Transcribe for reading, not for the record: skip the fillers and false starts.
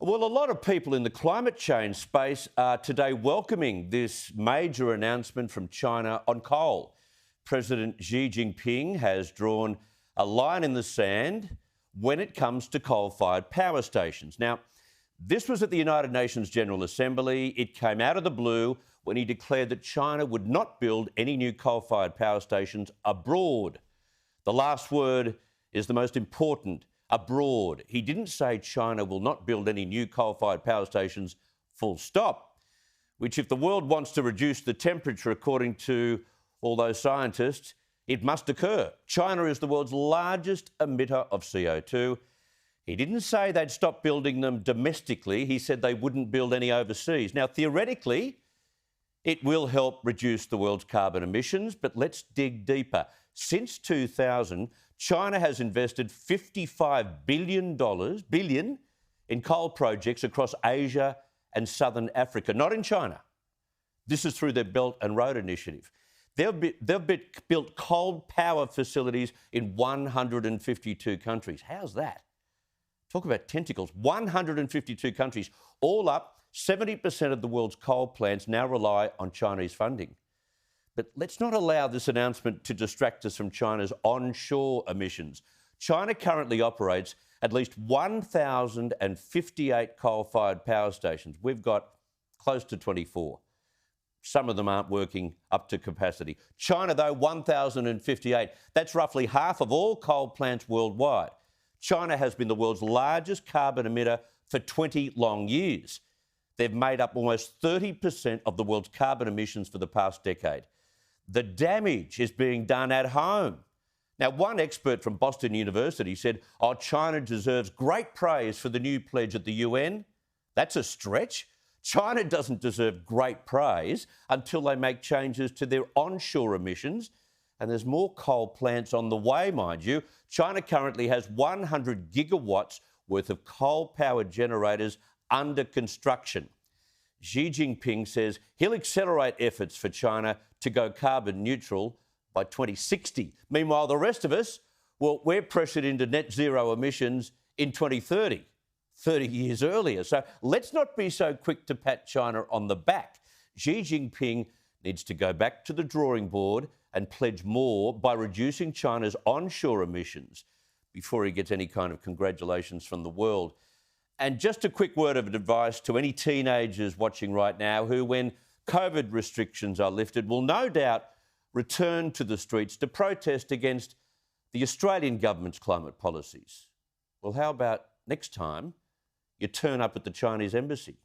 Well, a lot of people in the climate change space are today welcoming this major announcement from China on coal. President Xi Jinping has drawn a line in the sand when it comes to coal-fired power stations. Now, this was at the United Nations General Assembly. It came out of the blue when he declared that China would not build any new coal-fired power stations abroad. The last word is the most important. Abroad. He didn't say China will not build any new coal-fired power stations, full stop, which if the world wants to reduce the temperature, according to all those scientists, it must occur. China is the world's largest emitter of CO2. He didn't say they'd stop building them domestically. He said they wouldn't build any overseas. Now, theoretically, it will help reduce the world's carbon emissions, but let's dig deeper. Since 2000, China has invested $55 billion in coal projects across Asia and southern Africa, not in China. This is through their Belt and Road Initiative. They've built coal power facilities in 152 countries. How's that? Talk about tentacles. 152 countries. All up, 70% of the world's coal plants now rely on Chinese funding. But let's not allow this announcement to distract us from China's onshore emissions. China currently operates at least 1,058 coal-fired power stations. We've got close to 24. Some of them aren't working up to capacity. China, though, 1,058. That's roughly half of all coal plants worldwide. China has been the world's largest carbon emitter for 20 long years. They've made up almost 30% of the world's carbon emissions for the past decade. The damage is being done at home. Now, one expert from Boston University said, China deserves great praise for the new pledge at the UN. That's a stretch. China doesn't deserve great praise until they make changes to their onshore emissions. And there's more coal plants on the way, mind you. China currently has 100 gigawatts worth of coal-powered generators under construction. Xi Jinping says he'll accelerate efforts for China to go carbon neutral by 2060. Meanwhile, the rest of us, well, we're pressured into net zero emissions in 2030, 30 years earlier. So let's not be so quick to pat China on the back. Xi Jinping needs to go back to the drawing board and pledge more by reducing China's onshore emissions before he gets any kind of congratulations from the world. And just a quick word of advice to any teenagers watching right now who, when COVID restrictions are lifted, will no doubt return to the streets to protest against the Australian government's climate policies. Well, how about next time you turn up at the Chinese embassy?